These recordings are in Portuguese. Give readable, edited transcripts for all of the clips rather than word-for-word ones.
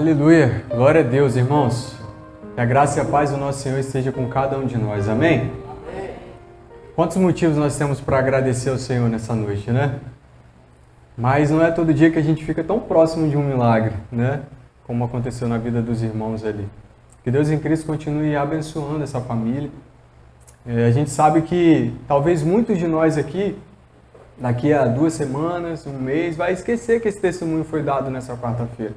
Aleluia, glória a Deus, irmãos. Que a graça e a paz do nosso Senhor esteja com cada um de nós, amém? Amém. Quantos motivos nós temos para agradecer ao Senhor nessa noite, né? Mas não é todo dia que a gente fica tão próximo de um milagre, né? Como aconteceu na vida dos irmãos ali. Que Deus em Cristo continue abençoando essa família. A gente sabe que talvez muitos de nós aqui, daqui a 2 semanas, um mês, vai esquecer que esse testemunho foi dado nessa quarta-feira.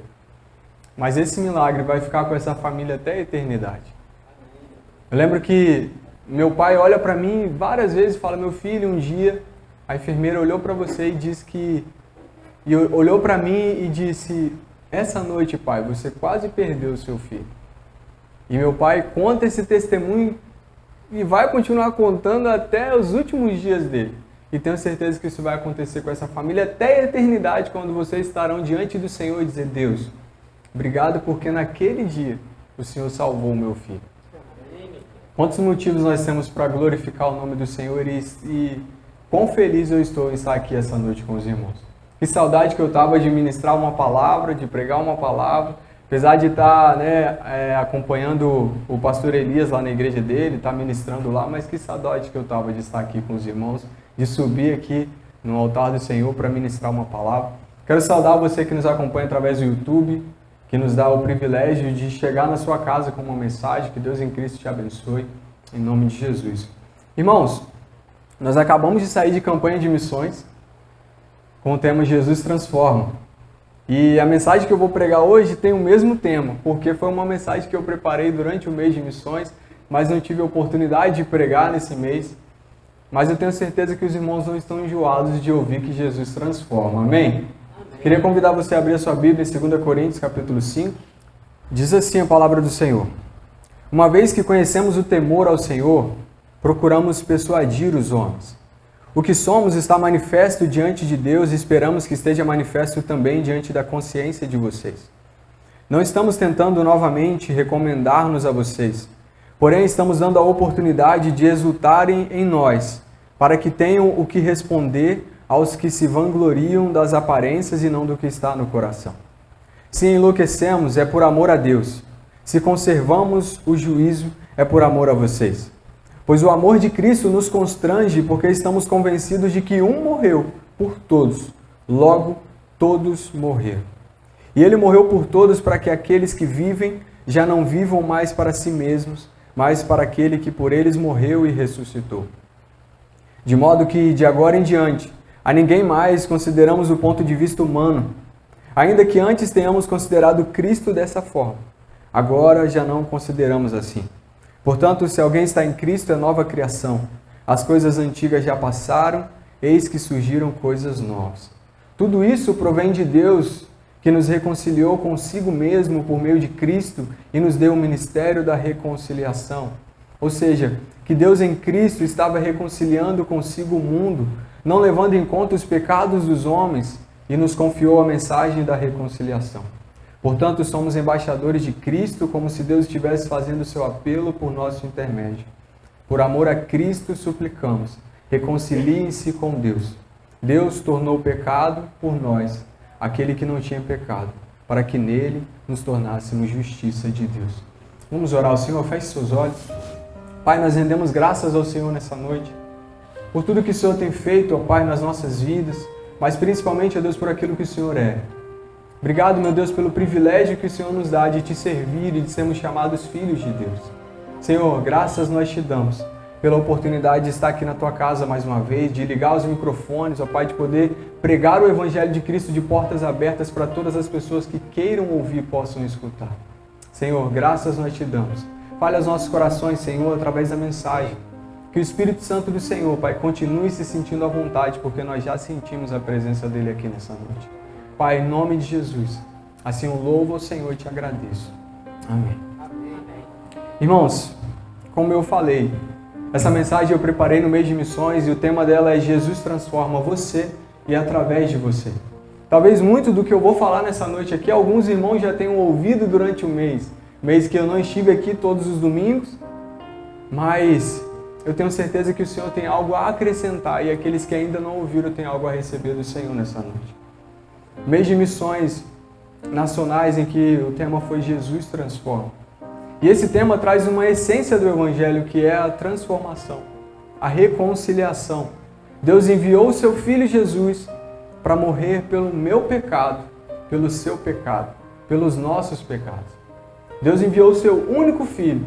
Mas esse milagre vai ficar com essa família até a eternidade. Eu lembro que meu pai olha para mim várias vezes e fala: meu filho, um dia a enfermeira olhou para você e disse que... E olhou para mim e disse: essa noite, pai, você quase perdeu o seu filho. E meu pai conta esse testemunho e vai continuar contando até os últimos dias dele. E tenho certeza que isso vai acontecer com essa família até a eternidade, quando vocês estarão diante do Senhor e dizer: Deus, obrigado porque naquele dia o Senhor salvou o meu filho. Quantos motivos nós temos para glorificar o nome do Senhor e quão feliz eu estou em estar aqui essa noite com os irmãos. Que saudade que eu estava de ministrar uma palavra, de pregar uma palavra. Apesar de estar acompanhando o pastor Elias lá na igreja dele, estar ministrando lá, mas que saudade que eu estava de estar aqui com os irmãos, de subir aqui no altar do Senhor para ministrar uma palavra. Quero saudar você que nos acompanha através do YouTube, que nos dá o privilégio de chegar na sua casa com uma mensagem. Que Deus em Cristo te abençoe, em nome de Jesus. Irmãos, nós acabamos de sair de campanha de missões com o tema Jesus Transforma. E a mensagem que eu vou pregar hoje tem o mesmo tema, porque foi uma mensagem que eu preparei durante o mês de missões, mas não tive a oportunidade de pregar nesse mês. Mas eu tenho certeza que os irmãos não estão enjoados de ouvir que Jesus transforma. Amém? Amém. Queria convidar você a abrir a sua Bíblia em 2 Coríntios, capítulo 5. Diz assim a palavra do Senhor: uma vez que conhecemos o temor ao Senhor, procuramos persuadir os homens. O que somos está manifesto diante de Deus e esperamos que esteja manifesto também diante da consciência de vocês. Não estamos tentando novamente recomendar-nos a vocês, porém estamos dando a oportunidade de exultarem em nós, para que tenham o que responder aos que se vangloriam das aparências e não do que está no coração. Se enlouquecemos, é por amor a Deus. Se conservamos o juízo, é por amor a vocês. Pois o amor de Cristo nos constrange, porque estamos convencidos de que um morreu por todos, logo todos morreram. E ele morreu por todos para que aqueles que vivem já não vivam mais para si mesmos, mas para aquele que por eles morreu e ressuscitou. De modo que, de agora em diante, a ninguém mais consideramos o ponto de vista humano, ainda que antes tenhamos considerado Cristo dessa forma. Agora já não consideramos assim. Portanto, se alguém está em Cristo, é nova criação. As coisas antigas já passaram, eis que surgiram coisas novas. Tudo isso provém de Deus, que nos reconciliou consigo mesmo por meio de Cristo e nos deu o ministério da reconciliação. Ou seja, que Deus em Cristo estava reconciliando consigo o mundo, não levando em conta os pecados dos homens, e nos confiou a mensagem da reconciliação. Portanto, somos embaixadores de Cristo, como se Deus estivesse fazendo o seu apelo por nosso intermédio. Por amor a Cristo, suplicamos, reconciliem-se com Deus. Deus tornou pecado por nós, aquele que não tinha pecado, para que nele nos tornássemos justiça de Deus. Vamos orar ao Senhor, feche seus olhos. Pai, nós rendemos graças ao Senhor nessa noite, por tudo que o Senhor tem feito, ó Pai, nas nossas vidas, mas principalmente, ó Deus, por aquilo que o Senhor é. Obrigado, meu Deus, pelo privilégio que o Senhor nos dá de te servir e de sermos chamados filhos de Deus. Senhor, graças nós te damos pela oportunidade de estar aqui na tua casa mais uma vez, de ligar os microfones, ó Pai, de poder pregar o Evangelho de Cristo de portas abertas para todas as pessoas que queiram ouvir e possam escutar. Senhor, graças nós te damos. Fale aos nossos corações, Senhor, através da mensagem. Que o Espírito Santo do Senhor, Pai, continue se sentindo à vontade, porque nós já sentimos a presença dele aqui nessa noite. Pai, em nome de Jesus, assim eu louvo ao Senhor e te agradeço. Amém. Amém. Irmãos, como eu falei, essa mensagem eu preparei no mês de missões e o tema dela é Jesus transforma você e através de você. Talvez muito do que eu vou falar nessa noite aqui, alguns irmãos já tenham ouvido durante o mês que eu não estive aqui todos os domingos, mas eu tenho certeza que o Senhor tem algo a acrescentar e aqueles que ainda não ouviram têm algo a receber do Senhor nessa noite. Mês de missões nacionais em que o tema foi Jesus transforma. E esse tema traz uma essência do Evangelho, que é a transformação, a reconciliação. Deus enviou o seu Filho Jesus para morrer pelo meu pecado, pelo seu pecado, pelos nossos pecados. Deus enviou o seu único Filho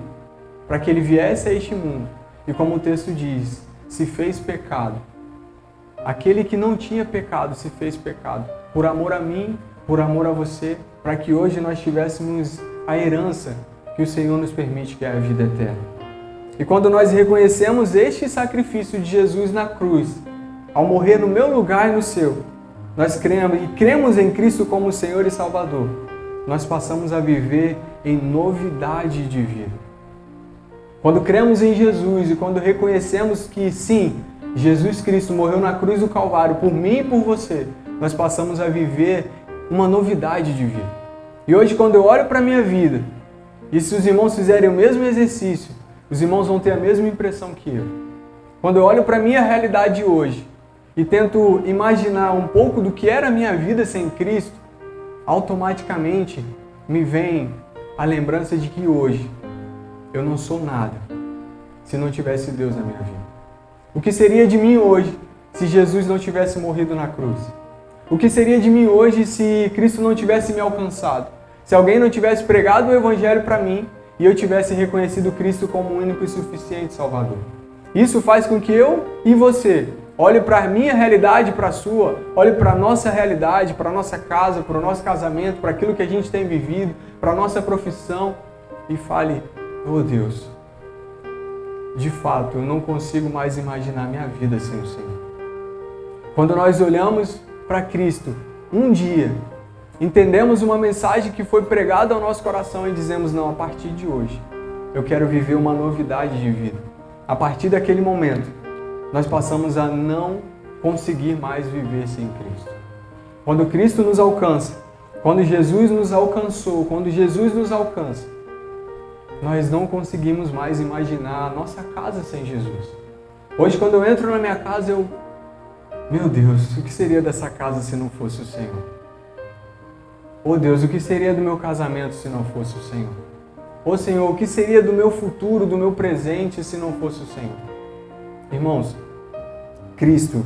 para que ele viesse a este mundo e, como o texto diz, se fez pecado. Aquele que não tinha pecado se fez pecado, por amor a mim, por amor a você, para que hoje nós tivéssemos a herança que o Senhor nos permite, que é a vida eterna. E quando nós reconhecemos este sacrifício de Jesus na cruz, ao morrer no meu lugar e no seu, nós cremos em Cristo como Senhor e Salvador, nós passamos a viver em novidade de vida. Quando cremos em Jesus e quando reconhecemos que sim, Jesus Cristo morreu na cruz do Calvário por mim e por você, nós passamos a viver uma novidade de vida. E hoje, quando eu olho para a minha vida, e se os irmãos fizerem o mesmo exercício, os irmãos vão ter a mesma impressão que eu. Quando eu olho para a minha realidade hoje e tento imaginar um pouco do que era a minha vida sem Cristo, automaticamente me vem a lembrança de que hoje eu não sou nada se não tivesse Deus na minha vida. O que seria de mim hoje se Jesus não tivesse morrido na cruz? O que seria de mim hoje se Cristo não tivesse me alcançado? Se alguém não tivesse pregado o Evangelho para mim e eu tivesse reconhecido Cristo como o único e suficiente Salvador? Isso faz com que eu e você olhe para a minha realidade, para a sua, olhe para a nossa realidade, para a nossa casa, para o nosso casamento, para aquilo que a gente tem vivido, para a nossa profissão e fale: oh Deus, de fato eu não consigo mais imaginar minha vida sem o Senhor. Quando nós olhamos para Cristo, um dia, entendemos uma mensagem que foi pregada ao nosso coração e dizemos: não, a partir de hoje, eu quero viver uma novidade de vida. A partir daquele momento, nós passamos a não conseguir mais viver sem Cristo. Quando Cristo nos alcança, quando Jesus nos alcançou, quando Jesus nos alcança, nós não conseguimos mais imaginar a nossa casa sem Jesus. Hoje, quando eu entro na minha casa, meu Deus, o que seria dessa casa se não fosse o Senhor? Oh Deus, o que seria do meu casamento se não fosse o Senhor? Oh Senhor, o que seria do meu futuro, do meu presente se não fosse o Senhor? Irmãos, Cristo,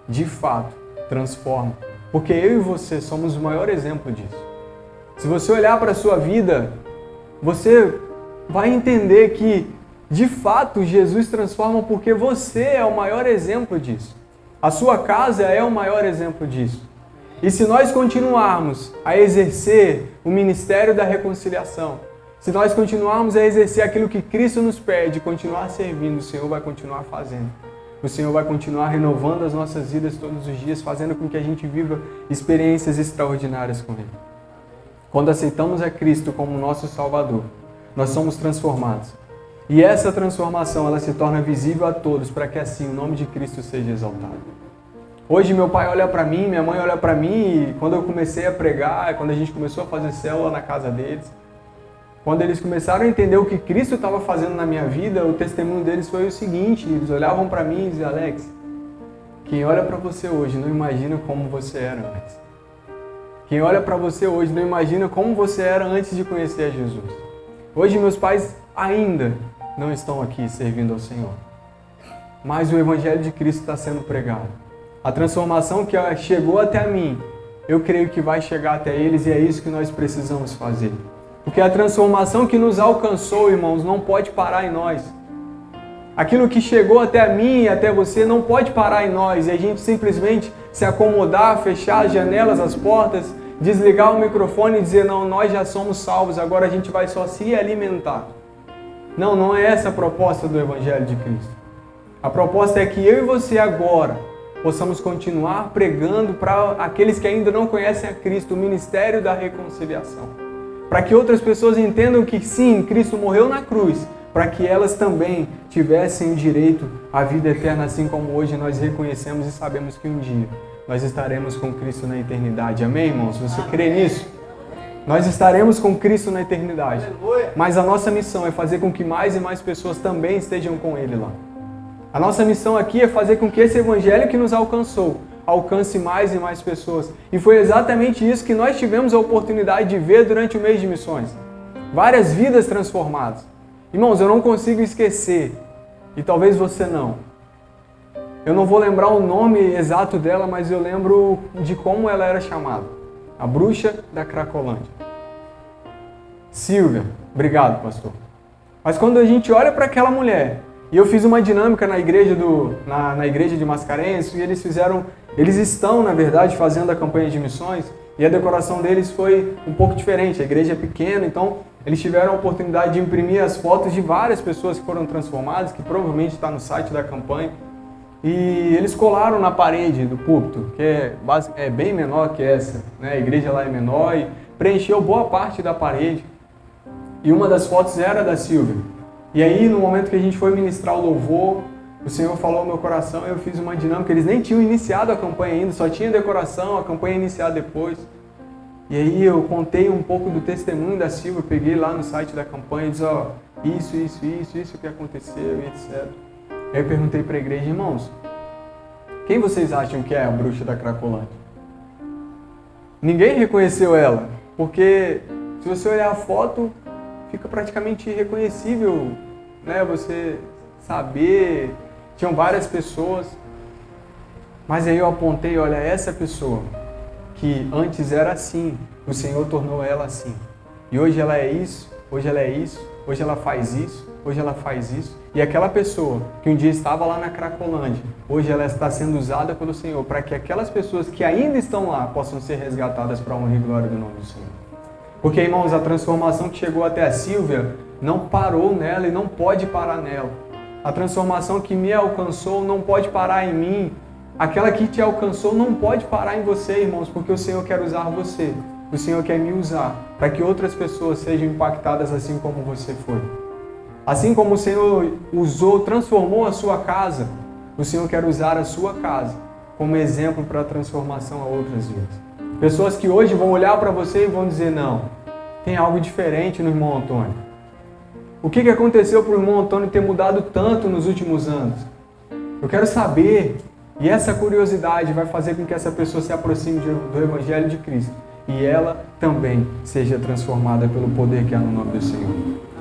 de fato, transforma, porque eu e você somos o maior exemplo disso. Se você olhar para a sua vida, você vai entender que, de fato, Jesus transforma porque você é o maior exemplo disso. A sua casa é o maior exemplo disso. E se nós continuarmos a exercer o ministério da reconciliação, se nós continuarmos a exercer aquilo que Cristo nos pede, continuar servindo, o Senhor vai continuar fazendo. O Senhor vai continuar renovando as nossas vidas todos os dias, fazendo com que a gente viva experiências extraordinárias com Ele. Quando aceitamos a Cristo como nosso Salvador, nós somos transformados. E essa transformação, ela se torna visível a todos, para que assim o nome de Cristo seja exaltado. Hoje meu pai olha para mim, minha mãe olha para mim, e quando eu comecei a pregar, quando a gente começou a fazer célula na casa deles, quando eles começaram a entender o que Cristo estava fazendo na minha vida, o testemunho deles foi o seguinte: eles olhavam para mim e diziam: Alex, quem olha para você hoje não imagina como você era antes. Quem olha para você hoje não imagina como você era antes de conhecer a Jesus. Hoje meus pais ainda não estão aqui servindo ao Senhor, mas o Evangelho de Cristo está sendo pregado. A transformação que chegou até mim, eu creio que vai chegar até eles, e é isso que nós precisamos fazer. Porque a transformação que nos alcançou, irmãos, não pode parar em nós. Aquilo que chegou até mim e até você não pode parar em nós, e a gente simplesmente se acomodar, fechar as janelas, as portas, desligar o microfone e dizer: não, nós já somos salvos, agora a gente vai só se alimentar. Não, não é essa a proposta do Evangelho de Cristo. A proposta é que eu e você agora possamos continuar pregando para aqueles que ainda não conhecem a Cristo, o ministério da reconciliação. Para que outras pessoas entendam que sim, Cristo morreu na cruz, para que elas também tivessem o direito à vida eterna, assim como hoje nós reconhecemos e sabemos que um dia nós estaremos com Cristo na eternidade. Amém, irmãos? Você crê nisso? Nós estaremos com Cristo na eternidade. Mas a nossa missão é fazer com que mais e mais pessoas também estejam com Ele lá. A nossa missão aqui é fazer com que esse Evangelho que nos alcançou alcance mais e mais pessoas. E foi exatamente isso que nós tivemos a oportunidade de ver durante o mês de missões. Várias vidas transformadas. Irmãos, eu não consigo esquecer, e talvez você não. Eu não vou lembrar o nome exato dela, mas eu lembro de como ela era chamada. A bruxa da Cracolândia. Silvia. Obrigado, pastor. Mas quando a gente olha para aquela mulher, e eu fiz uma dinâmica na igreja de Mascarenhas, e eles estão, na verdade, fazendo a campanha de missões, e a decoração deles foi um pouco diferente. A igreja é pequena, então eles tiveram a oportunidade de imprimir as fotos de várias pessoas que foram transformadas, que provavelmente está no site da campanha, e eles colaram na parede do púlpito, que é bem menor que essa, né? A igreja lá é menor, e preencheu boa parte da parede. E uma das fotos era da Silvia. E aí, no momento que a gente foi ministrar o louvor, o Senhor falou no meu coração e eu fiz uma dinâmica. Eles nem tinham iniciado a campanha ainda, só tinha decoração, a campanha ia iniciar depois. E aí eu contei um pouco do testemunho da Silvia, peguei lá no site da campanha e disse, isso que aconteceu, e etc. Aí eu perguntei para a igreja, irmãos, quem vocês acham que é a bruxa da Cracolândia? Ninguém reconheceu ela, porque se você olhar a foto, fica praticamente irreconhecível, né? Você saber, tinham várias pessoas, mas aí eu apontei, olha, essa pessoa que antes era assim, o Senhor tornou ela assim. E hoje ela é isso, hoje ela é isso, hoje ela faz isso, hoje ela faz isso. E aquela pessoa que um dia estava lá na Cracolândia, hoje ela está sendo usada pelo Senhor para que aquelas pessoas que ainda estão lá possam ser resgatadas para a honra e glória do nome do Senhor. Porque, irmãos, a transformação que chegou até a Silvia não parou nela e não pode parar nela. A transformação que me alcançou não pode parar em mim. Aquela que te alcançou não pode parar em você, irmãos, porque o Senhor quer usar você. O Senhor quer me usar para que outras pessoas sejam impactadas assim como você foi. Assim como o Senhor usou, transformou a sua casa, o Senhor quer usar a sua casa como exemplo para a transformação a outras vidas. Pessoas que hoje vão olhar para você e vão dizer, não, tem algo diferente no irmão Antônio. O que aconteceu para o irmão Antônio ter mudado tanto nos últimos anos? Eu quero saber, e essa curiosidade vai fazer com que essa pessoa se aproxime do Evangelho de Cristo e ela também seja transformada pelo poder que há no nome do Senhor.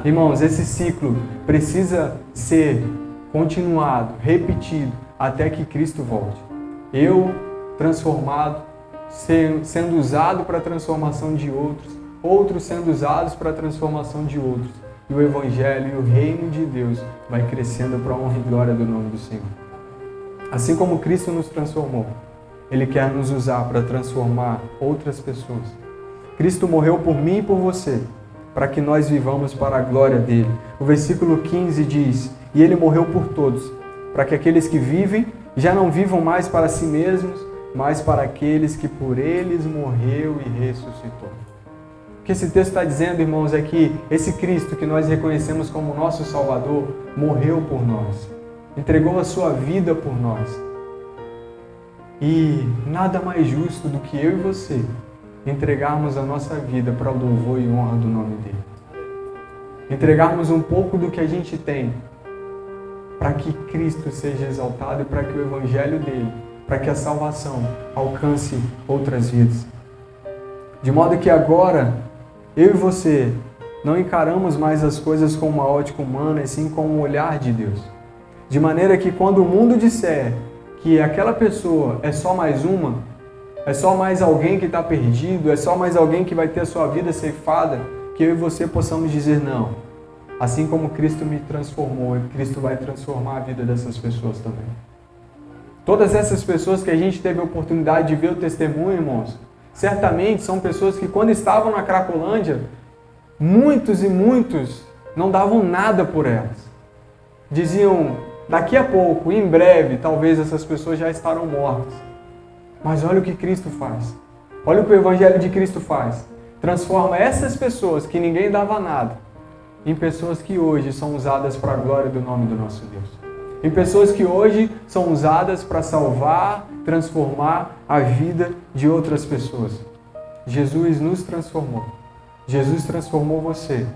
Irmãos, esse ciclo precisa ser continuado, repetido, até que Cristo volte. Eu, transformado, sendo usado para a transformação de outros, outros sendo usados para a transformação de outros. E o Evangelho e o Reino de Deus vai crescendo para a honra e glória do nome do Senhor. Assim como Cristo nos transformou, Ele quer nos usar para transformar outras pessoas. Cristo morreu por mim e por você, para que nós vivamos para a glória dEle. O versículo 15 diz, e Ele morreu por todos, para que aqueles que vivem já não vivam mais para si mesmos, mas para aqueles que por eles morreu e ressuscitou. O que esse texto está dizendo, irmãos, é que esse Cristo que nós reconhecemos como nosso Salvador morreu por nós, entregou a sua vida por nós. E nada mais justo do que eu e você entregarmos a nossa vida para o louvor e honra do nome dele. Entregarmos um pouco do que a gente tem para que Cristo seja exaltado e para que o Evangelho dele, para que a salvação alcance outras vidas. De modo que agora, eu e você não encaramos mais as coisas com uma ótica humana, e sim com o olhar de Deus. De maneira que quando o mundo disser que aquela pessoa é só mais uma, é só mais alguém que está perdido, é só mais alguém que vai ter a sua vida ceifada, que eu e você possamos dizer não. Assim como Cristo me transformou, Cristo vai transformar a vida dessas pessoas também. Todas essas pessoas que a gente teve a oportunidade de ver o testemunho, irmãos, certamente são pessoas que quando estavam na Cracolândia, muitos e muitos não davam nada por elas. Diziam, daqui a pouco, em breve, talvez essas pessoas já estarão mortas. Mas olha o que Cristo faz. Olha o que o Evangelho de Cristo faz. Transforma essas pessoas que ninguém dava nada em pessoas que hoje são usadas para a glória do nome do nosso Deus. Em pessoas que hoje são usadas para salvar, transformar a vida de outras pessoas. Jesus nos transformou. Jesus transformou você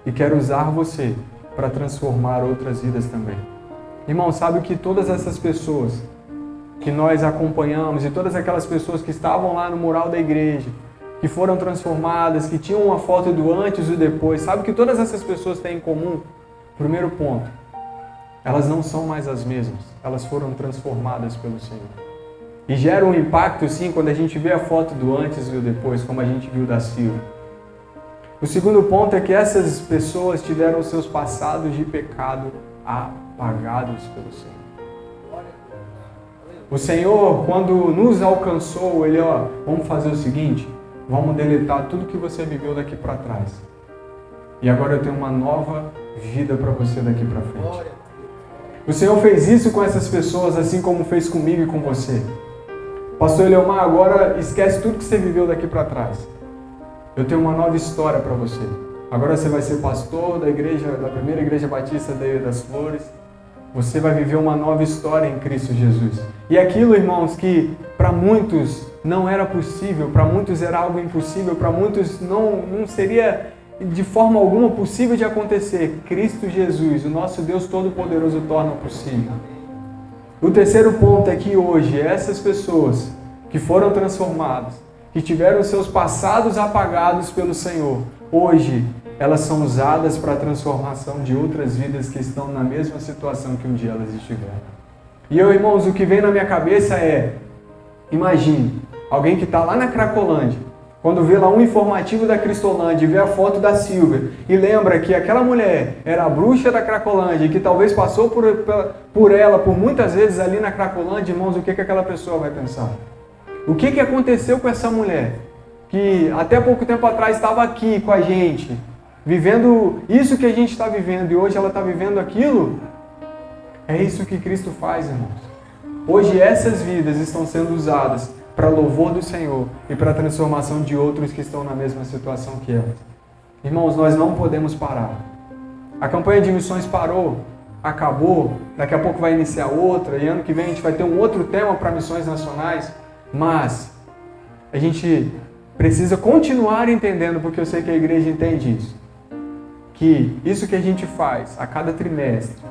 e quer usar você para transformar outras vidas também. Irmão, sabe o que todas essas pessoas que nós acompanhamos e todas aquelas pessoas que estavam lá no mural da igreja, que foram transformadas, que tinham uma foto do antes e do depois, sabe o que todas essas pessoas têm em comum? Primeiro ponto, elas não são mais as mesmas, elas foram transformadas pelo Senhor. E gera um impacto, sim, quando a gente vê a foto do antes e do depois, como a gente viu da Silvia. O segundo ponto é que essas pessoas tiveram seus passados de pecado apagados pelo Senhor. O Senhor, quando nos alcançou, Ele, vamos fazer o seguinte, vamos deletar tudo que você viveu daqui para trás. E agora eu tenho uma nova vida para você daqui para frente. O Senhor fez isso com essas pessoas, assim como fez comigo e com você. Pastor Eleomar, agora esquece tudo que você viveu daqui para trás. Eu tenho uma nova história para você. Agora você vai ser pastor da igreja, da primeira igreja batista da Ilha das Flores. Você vai viver uma nova história em Cristo Jesus. E aquilo, irmãos, que para muitos não era possível, para muitos era algo impossível, para muitos não seria de forma alguma possível de acontecer, Cristo Jesus, o nosso Deus Todo-Poderoso, torna possível. O terceiro ponto é que hoje essas pessoas que foram transformadas, que tiveram seus passados apagados pelo Senhor, hoje elas são usadas para a transformação de outras vidas que estão na mesma situação que um dia elas estiveram. E eu, irmãos, o que vem na minha cabeça é, imagine, alguém que está lá na Cracolândia, quando vê lá um informativo da Cristolândia e vê a foto da Silvia e lembra que aquela mulher era a bruxa da Cracolândia e que talvez passou por ela por muitas vezes ali na Cracolândia, irmãos, o que aquela pessoa vai pensar? O que aconteceu com essa mulher que até pouco tempo atrás estava aqui com a gente, vivendo isso que a gente está vivendo e hoje ela está vivendo aquilo? É isso que Cristo faz, irmãos. Hoje essas vidas estão sendo usadas para louvor do Senhor e para a transformação de outros que estão na mesma situação que elas. Irmãos, nós não podemos parar. A campanha de missões parou, acabou, daqui a pouco vai iniciar outra, e ano que vem a gente vai ter um outro tema para missões nacionais, mas a gente precisa continuar entendendo, porque eu sei que a igreja entende isso, que isso que a gente faz a cada trimestre,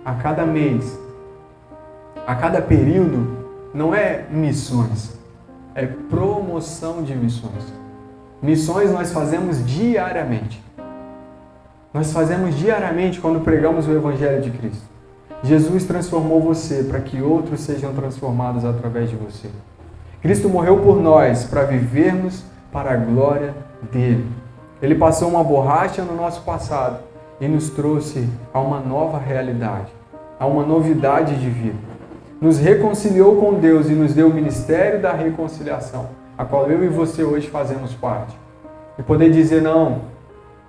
a cada mês, a cada período, não é missões, é promoção de missões. Missões nós fazemos diariamente. Nós fazemos diariamente quando pregamos o Evangelho de Cristo. Jesus transformou você para que outros sejam transformados através de você. Cristo morreu por nós para vivermos para a glória dele. Ele passou uma borracha no nosso passado e nos trouxe a uma nova realidade, a uma novidade de vida. Nos reconciliou com Deus e nos deu o ministério da reconciliação, a qual eu e você hoje fazemos parte. E poder dizer, não,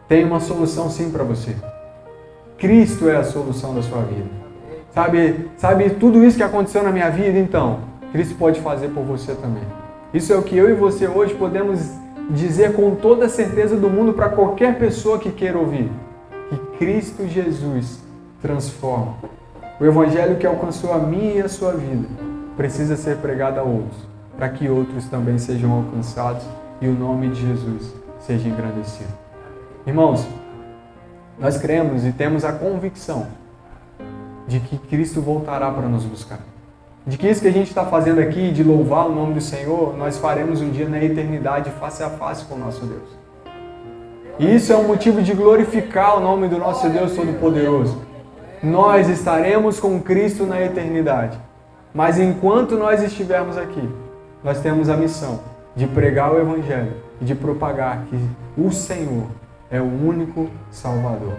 tem uma solução sim para você. Cristo é a solução da sua vida. Sabe tudo isso que aconteceu na minha vida? Então, Cristo pode fazer por você também. Isso é o que eu e você hoje podemos dizer com toda a certeza do mundo para qualquer pessoa que queira ouvir. Que Cristo Jesus transforma. O Evangelho que alcançou a minha e a sua vida precisa ser pregado a outros, para que outros também sejam alcançados e o nome de Jesus seja engrandecido. Irmãos, nós cremos e temos a convicção de que Cristo voltará para nos buscar. De que isso que a gente está fazendo aqui, de louvar o nome do Senhor, nós faremos um dia na eternidade face a face com o nosso Deus. E isso é um motivo de glorificar o nome do nosso Deus Todo-Poderoso. Nós estaremos com Cristo na eternidade. Mas enquanto nós estivermos aqui, nós temos a missão de pregar o Evangelho e de propagar que o Senhor é o único Salvador.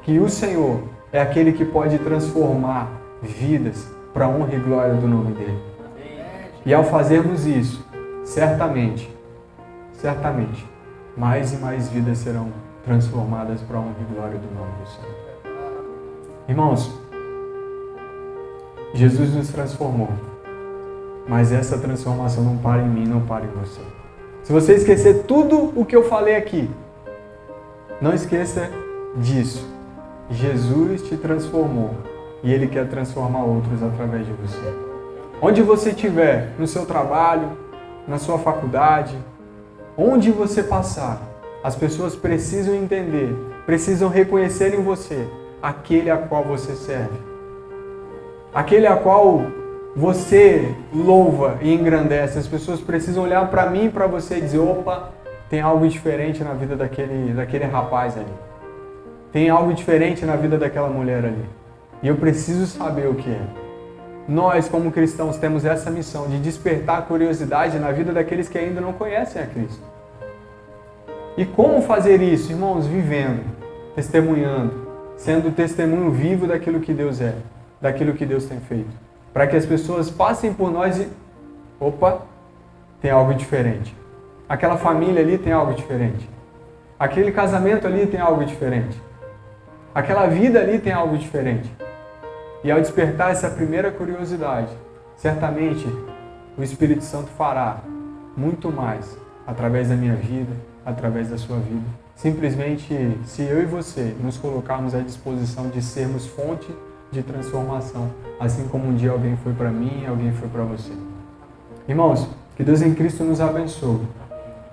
Que o Senhor é aquele que pode transformar vidas para a honra e glória do nome dele. E ao fazermos isso, certamente, mais e mais vidas serão transformadas para a honra e glória do nome do Senhor. Irmãos, Jesus nos transformou, mas essa transformação não para em mim, não para em você. Se você esquecer tudo o que eu falei aqui, não esqueça disso. Jesus te transformou e Ele quer transformar outros através de você. Onde você estiver, no seu trabalho, na sua faculdade, onde você passar, as pessoas precisam entender, precisam reconhecer em você aquele a qual você serve. Aquele a qual você louva e engrandece. As pessoas precisam olhar para mim e para você e dizer, opa, tem algo diferente na vida daquele rapaz ali. Tem algo diferente na vida daquela mulher ali. E eu preciso saber o que é. Nós, como cristãos, temos essa missão de despertar a curiosidade na vida daqueles que ainda não conhecem a Cristo. E como fazer isso, irmãos? Vivendo, testemunhando, sendo testemunho vivo daquilo que Deus é, daquilo que Deus tem feito. Para que as pessoas passem por nós e... opa, tem algo diferente. Aquela família ali tem algo diferente. Aquele casamento ali tem algo diferente. Aquela vida ali tem algo diferente. E ao despertar essa primeira curiosidade, certamente o Espírito Santo fará muito mais através da minha vida, através da sua vida. Simplesmente, se eu e você nos colocarmos à disposição de sermos fonte de transformação, assim como um dia alguém foi para mim, alguém foi para você. Irmãos, que Deus em Cristo nos abençoe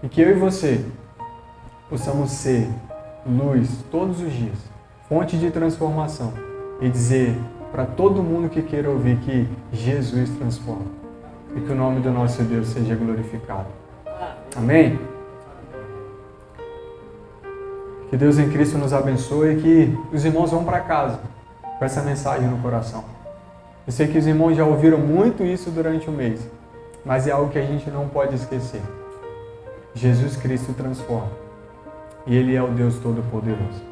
e que eu e você possamos ser luz todos os dias, fonte de transformação e dizer para todo mundo que queira ouvir que Jesus transforma e que o nome do nosso Deus seja glorificado. Amém? Que Deus em Cristo nos abençoe e que os irmãos vão para casa com essa mensagem no coração. Eu sei que os irmãos já ouviram muito isso durante o mês, mas é algo que a gente não pode esquecer. Jesus Cristo transforma e Ele é o Deus Todo-Poderoso.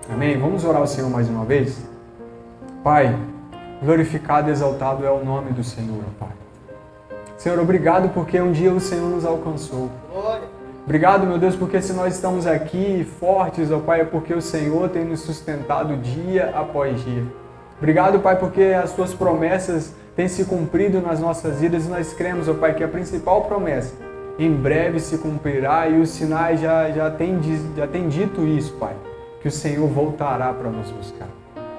Amém? Vamos orar ao Senhor mais uma vez? Pai, glorificado e exaltado é o nome do Senhor, Pai. Senhor, obrigado porque um dia o Senhor nos alcançou. Obrigado, meu Deus, porque se nós estamos aqui fortes, ó Pai, é porque o Senhor tem nos sustentado dia após dia. Obrigado, Pai, porque as Tuas promessas têm se cumprido nas nossas vidas e nós cremos, ó Pai, que a principal promessa em breve se cumprirá e os sinais já têm dito isso, Pai, que o Senhor voltará para nos buscar.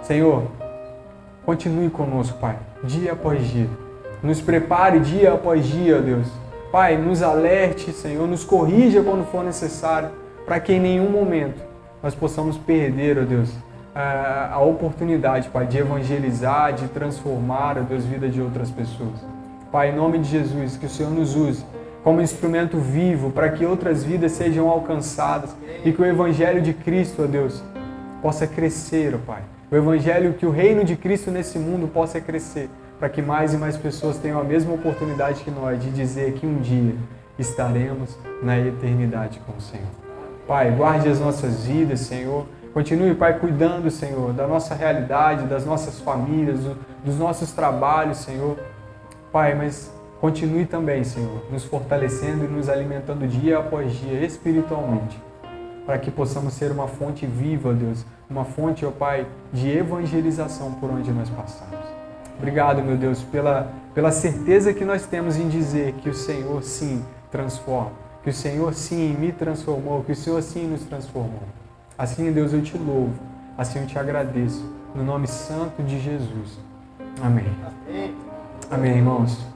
Senhor, continue conosco, Pai, dia após dia. Nos prepare dia após dia, ó Deus. Pai, nos alerte, Senhor, nos corrija quando for necessário, para que em nenhum momento nós possamos perder, ó Deus, a oportunidade, Pai, de evangelizar, de transformar, ó Deus, a vida de outras pessoas. Pai, em nome de Jesus, que o Senhor nos use como instrumento vivo para que outras vidas sejam alcançadas e que o Evangelho de Cristo, ó Deus, possa crescer, ó Pai. O Evangelho, que o reino de Cristo nesse mundo possa crescer, para que mais e mais pessoas tenham a mesma oportunidade que nós de dizer que um dia estaremos na eternidade com o Senhor. Pai, guarde as nossas vidas, Senhor. Continue, Pai, cuidando, Senhor, da nossa realidade, das nossas famílias, dos nossos trabalhos, Senhor. Pai, mas continue também, Senhor, nos fortalecendo e nos alimentando dia após dia espiritualmente, para que possamos ser uma fonte viva, Deus, uma fonte, ó Pai, de evangelização por onde nós passamos. Obrigado, meu Deus, pela certeza que nós temos em dizer que o Senhor, sim, transforma, que o Senhor, sim, me transformou, que o Senhor, sim, nos transformou. Assim, Deus, eu te louvo, assim eu te agradeço, no nome santo de Jesus. Amém. Amém, irmãos.